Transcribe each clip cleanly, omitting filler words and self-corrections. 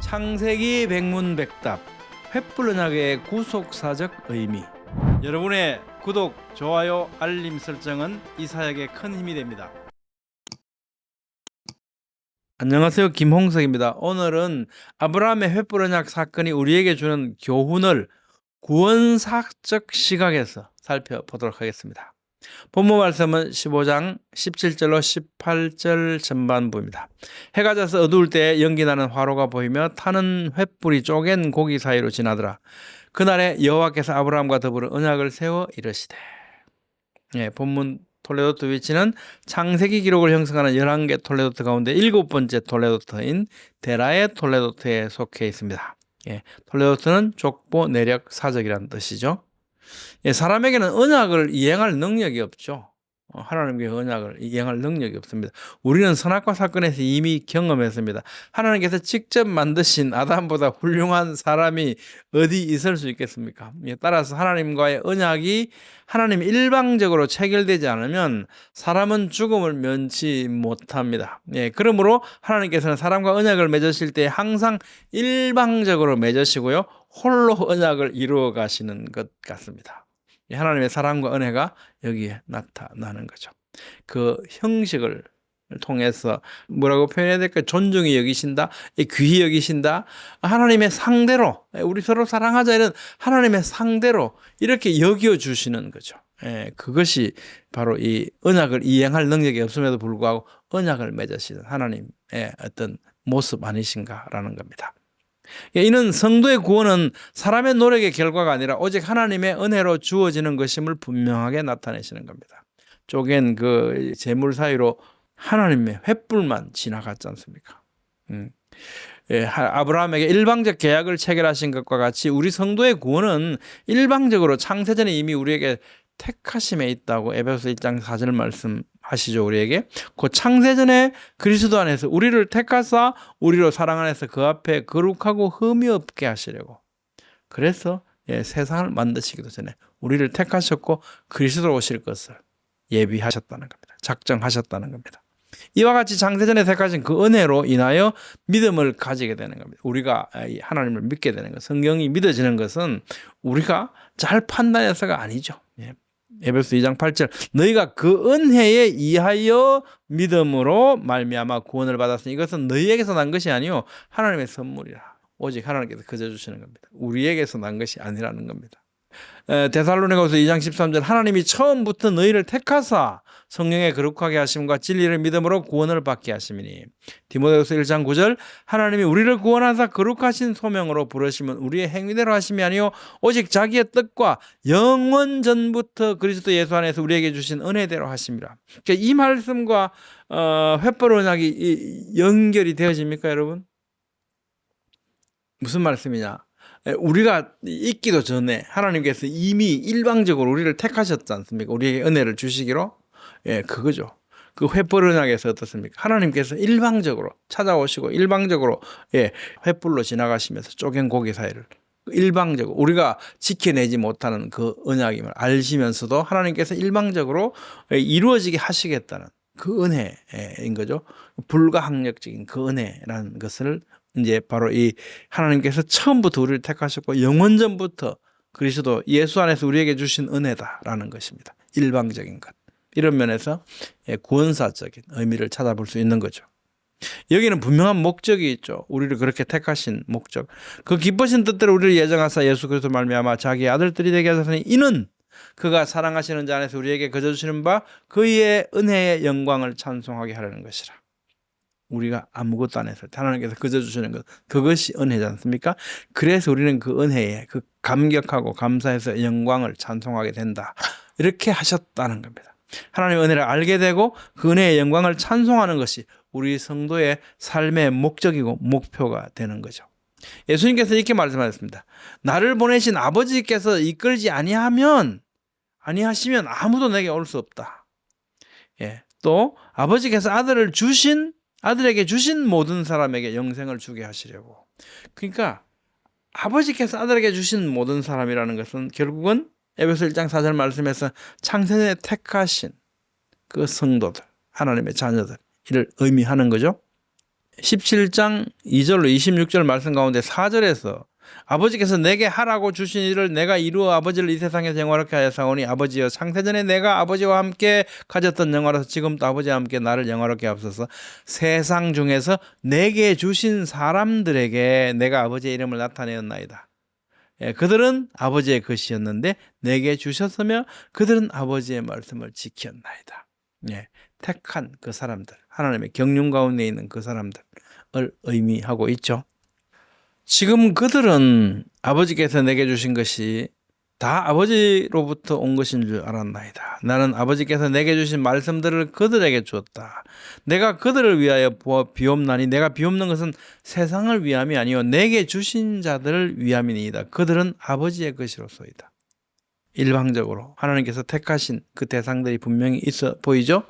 창세기 백문백답 횃불 언약의 구속사적 의미. 여러분의 구독, 좋아요, 알림 설정은 이 사역에 큰 힘이 됩니다. 안녕하세요, 김홍석입니다. 오늘은 아브라함의 횃불 언약 사건이 우리에게 주는 교훈을 구원사적 시각에서 살펴보도록 하겠습니다. 본문 말씀은 15장 17절로 18절 전반부입니다. 해가 져서 어두울 때 연기 나는 화로가 보이며 타는 횃불이 쪼갠 고기 사이로 지나더라. 그날에 여호와께서 아브라함과 더불어 언약을 세워 이르시되. 본문 톨레도트 위치는 창세기 기록을 형성하는 11개 톨레도트 가운데 7번째 톨레도트인 데라의 톨레도트에 속해 있습니다. 톨레도트는 족보 내력 사적이라는 뜻이죠. 사람에게는 언약을 이행할 능력이 없죠. 하나님의 언약을 이행할 능력이 없습니다. 우리는 선악과 사건에서 이미 경험했습니다. 하나님께서 직접 만드신 아담보다 훌륭한 사람이 어디 있을 수 있겠습니까? 따라서 하나님과의 언약이 하나님 일방적으로 체결되지 않으면 사람은 죽음을 면치 못합니다. 그러므로 하나님께서는 사람과 언약을 맺으실 때 항상 일방적으로 맺으시고요, 홀로 언약을 이루어 가시는 것 같습니다. 하나님의 사랑과 은혜가 여기에 나타나는 거죠. 그 형식을 통해서 뭐라고 표현해야 될까요? 존중히 여기신다, 귀히 여기신다, 하나님의 상대로, 우리 서로 사랑하자 이런 하나님의 상대로 이렇게 여겨주시는 거죠. 그것이 바로 이 언약을 이행할 능력이 없음에도 불구하고 언약을 맺으시는 하나님의 어떤 모습 아니신가라는 겁니다. 이는 성도의 구원은 사람의 노력의 결과가 아니라 오직 하나님의 은혜로 주어지는 것임을 분명하게 나타내시는 겁니다. 쪼갠 그 재물 사이로 하나님의 횃불만 지나갔지 않습니까? 아브라함에게 일방적 계약을 체결하신 것과 같이 우리 성도의 구원은 일방적으로 창세전에 이미 우리에게 택하심에 있다고 에베소서 1장 4절 말씀하시죠. 우리에게 그 창세전에 그리스도 안에서 우리를 택하사 우리로 사랑 안에서 그 앞에 거룩하고 흠이 없게 하시려고, 그래서 세상을 만드시기도 전에 우리를 택하셨고 그리스도로 오실 것을 예비하셨다는 겁니다. 작정하셨다는 겁니다. 이와 같이 창세전에 택하신 그 은혜로 인하여 믿음을 가지게 되는 겁니다. 우리가 하나님을 믿게 되는 것, 성경이 믿어지는 것은 우리가 잘 판단해서가 아니죠. 에베소 2장 8절 너희가 그 은혜에 의하여 믿음으로 말미암아 구원을 받았으니 이것은 너희에게서 난 것이 아니요 하나님의 선물이라. 오직 하나님께서 거저 주시는 겁니다. 우리에게서 난 것이 아니라는 겁니다. 데살로니가후서 2장 13절 하나님이 처음부터 너희를 택하사 성령에 거룩하게 하심과 진리를 믿음으로 구원을 받게 하심이니. 디모데후서 1장 9절 하나님이 우리를 구원하사 거룩하신 소명으로 부르시면 우리의 행위대로 하심이 아니요 오직 자기의 뜻과 영원 전부터 그리스도 예수 안에서 우리에게 주신 은혜대로 하심이라. 그러니까 이 말씀과 횃불 언약이 연결이 되어집니까, 여러분? 무슨 말씀이냐? 우리가 있기도 전에 하나님께서 이미 일방적으로 우리를 택하셨지 않습니까? 우리에게 은혜를 주시기로. 그거죠. 그 횃불 언약에서 어떻습니까? 하나님께서 일방적으로 찾아오시고 일방적으로 횃불로 지나가시면서 쪼갠 고기 사이를 일방적으로 우리가 지켜내지 못하는 그 언약임을 알시면서도 하나님께서 일방적으로 이루어지게 하시겠다는 그 은혜인 거죠. 불가항력적인 그 은혜라는 것을 이제 바로 이 하나님께서 처음부터 우리를 택하셨고 영원전부터 그리스도 예수 안에서 우리에게 주신 은혜다라는 것입니다. 일방적인 것. 이런 면에서 구원사적인 의미를 찾아볼 수 있는 거죠. 여기는 분명한 목적이 있죠. 우리를 그렇게 택하신 목적. 그 기쁘신 뜻대로 우리를 예정하사 예수 그리스도 말미암아 자기의 아들들이 되게 하셨으니 이는 그가 사랑하시는 자 안에서 우리에게 거저 주시는 바 그의 은혜의 영광을 찬송하게 하려는 것이라. 우리가 아무것도 안 해서 하나님께서 거저 주시는 것, 그것이 은혜지 않습니까? 그래서 우리는 그 은혜에 그 감격하고 감사해서 영광을 찬송하게 된다. 이렇게 하셨다는 겁니다. 하나님의 은혜를 알게 되고 그 은혜의 영광을 찬송하는 것이 우리 성도의 삶의 목적이고 목표가 되는 거죠. 예수님께서 이렇게 말씀하셨습니다. 나를 보내신 아버지께서 이끌지 아니하시면 아무도 내게 올 수 없다. 또 아버지께서 아들에게 주신 모든 사람에게 영생을 주게 하시려고. 그러니까 아버지께서 아들에게 주신 모든 사람이라는 것은 결국은 에베소 1장 4절 말씀에서 창세전에 택하신 그 성도들, 하나님의 자녀들 이를 의미하는 거죠. 17장 2절로 26절 말씀 가운데 4절에서 아버지께서 내게 하라고 주신 일을 내가 이루어 아버지를 이 세상에서 영화롭게 하였사오니 아버지여 창세전에 내가 아버지와 함께 가졌던 영화로서 지금도 아버지와 함께 나를 영화롭게 하옵소서. 세상 중에서 내게 주신 사람들에게 내가 아버지의 이름을 나타내었나이다. 그들은 아버지의 것이었는데 내게 주셨으며 그들은 아버지의 말씀을 지켰나이다. 택한 그 사람들, 하나님의 경륜 가운데 있는 그 사람들을 의미하고 있죠. 지금 그들은 아버지께서 내게 주신 것이 다 아버지로부터 온 것인 줄 알았나이다. 나는 아버지께서 내게 주신 말씀들을 그들에게 주었다. 내가 그들을 위하여 비옵나니 내가 비옵는 것은 세상을 위함이 아니요 내게 주신 자들을 위함이니이다. 그들은 아버지의 것이로소이다. 일방적으로 하나님께서 택하신 그 대상들이 분명히 있어 보이죠?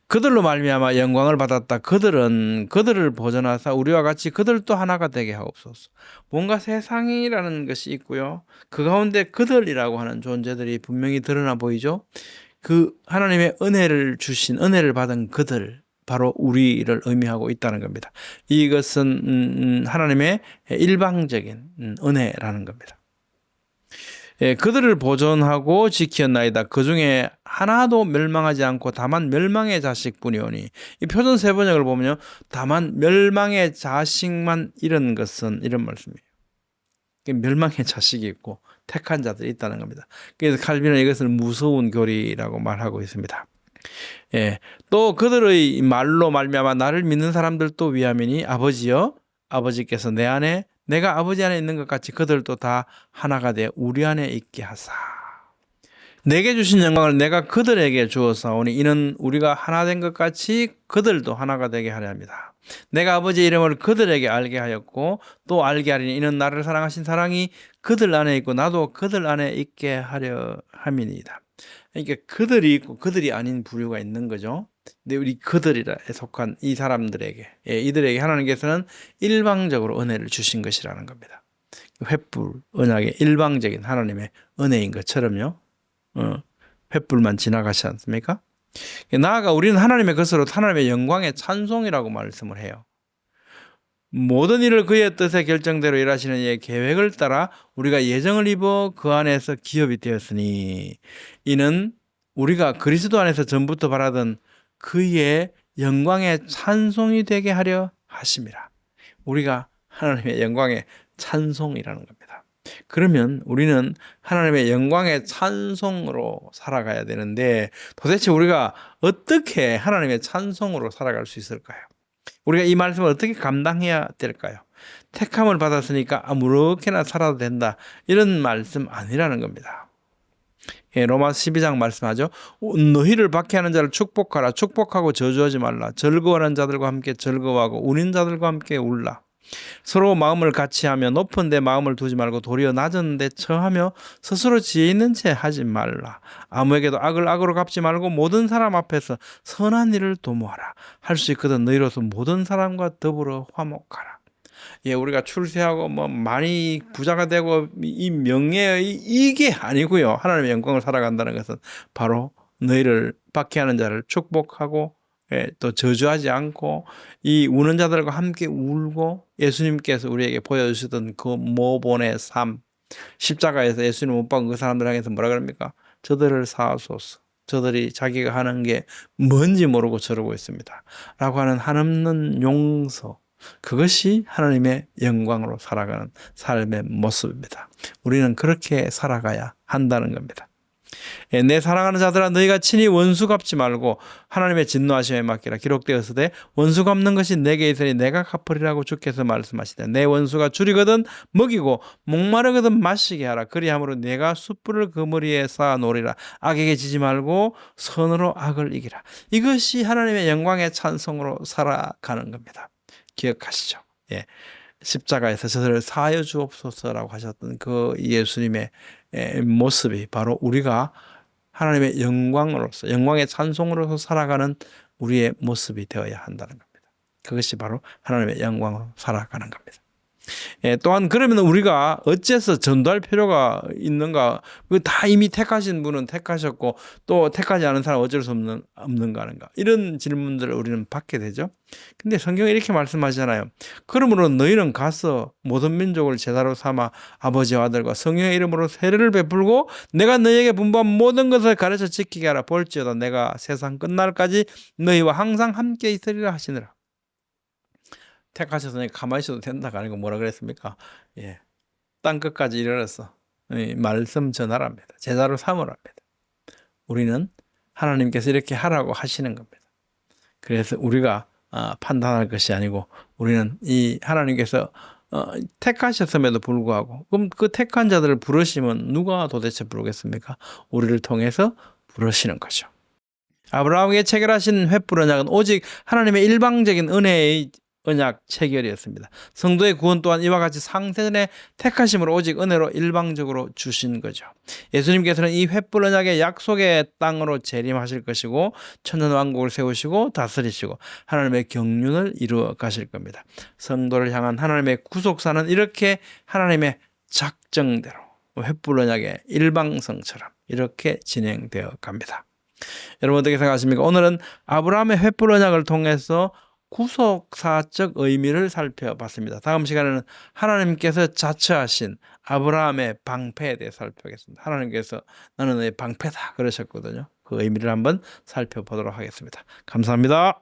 그들로 말미암아 영광을 받았다. 그들은 그들을 보존하사 우리와 같이 그들도 하나가 되게 하옵소서. 뭔가 세상이라는 것이 있고요. 그 가운데 그들이라고 하는 존재들이 분명히 드러나 보이죠. 그 하나님의 은혜를 주신 은혜를 받은 그들 바로 우리를 의미하고 있다는 겁니다. 이것은 하나님의 일방적인 은혜라는 겁니다. 그들을 보존하고 지켰나이다. 그 중에 하나도 멸망하지 않고 다만 멸망의 자식뿐이오니. 이 표준 세번역을 보면요, 다만 멸망의 자식만 이런 것은 이런 말씀이에요. 멸망의 자식이 있고 택한 자들이 있다는 겁니다. 그래서 칼빈은 이것을 무서운 교리라고 말하고 있습니다. 또 그들의 말로 말미암아 나를 믿는 사람들도 위함이니 아버지여 아버지께서 내 안에 내가 아버지 안에 있는 것 같이 그들도 다 하나가 되어 우리 안에 있게 하사. 내게 주신 영광을 내가 그들에게 주었사오니 이는 우리가 하나 된 것 같이 그들도 하나가 되게 하려 합니다. 내가 아버지의 이름을 그들에게 알게 하였고 또 알게 하리니 이는 나를 사랑하신 사랑이 그들 안에 있고 나도 그들 안에 있게 하려 함이니이다. 그러니까 그들이 있고 그들이 아닌 부류가 있는 거죠. 근데 우리 그들이라 속한 이 사람들에게, 이들에게 하나님께서는 일방적으로 은혜를 주신 것이라는 겁니다. 횃불 언약의 일방적인 하나님의 은혜인 것처럼요. 횃불만 지나가지 않습니까? 나아가 우리는 하나님의 것으로 하나님의 영광의 찬송이라고 말씀을 해요. 모든 일을 그의 뜻의 결정대로 일하시는 이의 계획을 따라 우리가 예정을 입어 그 안에서 기업이 되었으니 이는 우리가 그리스도 안에서 전부터 바라던 그의 영광의 찬송이 되게 하려 하심이라. 우리가 하나님의 영광의 찬송이라는 겁니다. 그러면 우리는 하나님의 영광의 찬송으로 살아가야 되는데 도대체 우리가 어떻게 하나님의 찬송으로 살아갈 수 있을까요? 우리가 이 말씀을 어떻게 감당해야 될까요? 택함을 받았으니까 아무렇게나 살아도 된다. 이런 말씀 아니라는 겁니다. 로마서 12장 말씀하죠. 너희를 박해하는 자를 축복하라. 축복하고 저주하지 말라. 즐거워하는 자들과 함께 즐거워하고 우는 자들과 함께 울라. 서로 마음을 같이 하며 높은 데 마음을 두지 말고 도리어 낮은 데 처하며 스스로 지혜 있는 채 하지 말라. 아무에게도 악을 악으로 갚지 말고 모든 사람 앞에서 선한 일을 도모하라. 할 수 있거든 너희로서 모든 사람과 더불어 화목하라. 우리가 출세하고 많이 부자가 되고 이 명예 이게 아니고요. 하나님의 영광을 살아간다는 것은 바로 너희를 박해하는 자를 축복하고 또 저주하지 않고 이 우는 자들과 함께 울고 예수님께서 우리에게 보여주시던 그 모본의 삶, 십자가에서 예수님 못 박은 그 사람들 향해서 뭐라 그럽니까? 저들을 사하소서. 저들이 자기가 하는 게 뭔지 모르고 저러고 있습니다. 라고 하는 한없는 용서, 그것이 하나님의 영광으로 살아가는 삶의 모습입니다. 우리는 그렇게 살아가야 한다는 겁니다. 내 사랑하는 자들아 너희가 친히 원수 갚지 말고 하나님의 진노하심에 맡기라. 기록되었으되 원수 갚는 것이 내게 있으니 내가 갚으리라고 주께서 말씀하시되 내 원수가 줄이거든 먹이고 목마르거든 마시게 하라. 그리함으로 내가 숯불을 그 머리에 쌓아 놓으리라. 악에게 지지 말고 선으로 악을 이기라. 이것이 하나님의 영광의 찬송으로 살아가는 겁니다. 기억하시죠? 십자가에서 저들을 사하여 주옵소서라고 하셨던 그 예수님의 모습이 바로 우리가 하나님의 영광으로서 영광의 찬송으로서 살아가는 우리의 모습이 되어야 한다는 겁니다. 그것이 바로 하나님의 영광으로 살아가는 겁니다. 예, 또한 그러면 우리가 어째서 전도할 필요가 있는가? 그 다 이미 택하신 분은 택하셨고 또 택하지 않은 사람 어쩔 수 없는가 하는가? 이런 질문들을 우리는 받게 되죠. 근데 성경에 이렇게 말씀하잖아요. 그러므로 너희는 가서 모든 민족을 제자로 삼아 아버지와 아들과 성령의 이름으로 세례를 베풀고 내가 너희에게 분부한 모든 것을 가르쳐 지키게 하라. 볼지어다 내가 세상 끝날까지 너희와 항상 함께 있으리라 하시느라. 택하셔서 가만히 있어도 된다가 아니고 뭐라 그랬습니까? 예. 땅 끝까지 이르러서 말씀 전하랍니다. 제자로 삼으랍니다. 우리는 하나님께서 이렇게 하라고 하시는 겁니다. 그래서 우리가 판단할 것이 아니고 우리는 이 하나님께서 택하셨음에도 불구하고 그럼 그 택한 자들을 부르시면 누가 도대체 부르겠습니까? 우리를 통해서 부르시는 거죠. 아브라함에게 체결하신 횃불 언약은 오직 하나님의 일방적인 은혜의 언약 체결이었습니다. 성도의 구원 또한 이와 같이 상세전에 택하심으로 오직 은혜로 일방적으로 주신 거죠. 예수님께서는 이 횃불 언약의 약속의 땅으로 재림하실 것이고 천년왕국을 세우시고 다스리시고 하나님의 경륜을 이루어 가실 겁니다. 성도를 향한 하나님의 구속사는 이렇게 하나님의 작정대로 횃불 언약의 일방성처럼 이렇게 진행되어 갑니다. 여러분 어떻게 생각하십니까? 오늘은 아브라함의 횃불 언약을 통해서 구속사적 의미를 살펴봤습니다. 다음 시간에는 하나님께서 자처하신 아브라함의 방패에 대해 살펴보겠습니다. 하나님께서 나는 너의 방패다 그러셨거든요. 그 의미를 한번 살펴보도록 하겠습니다. 감사합니다.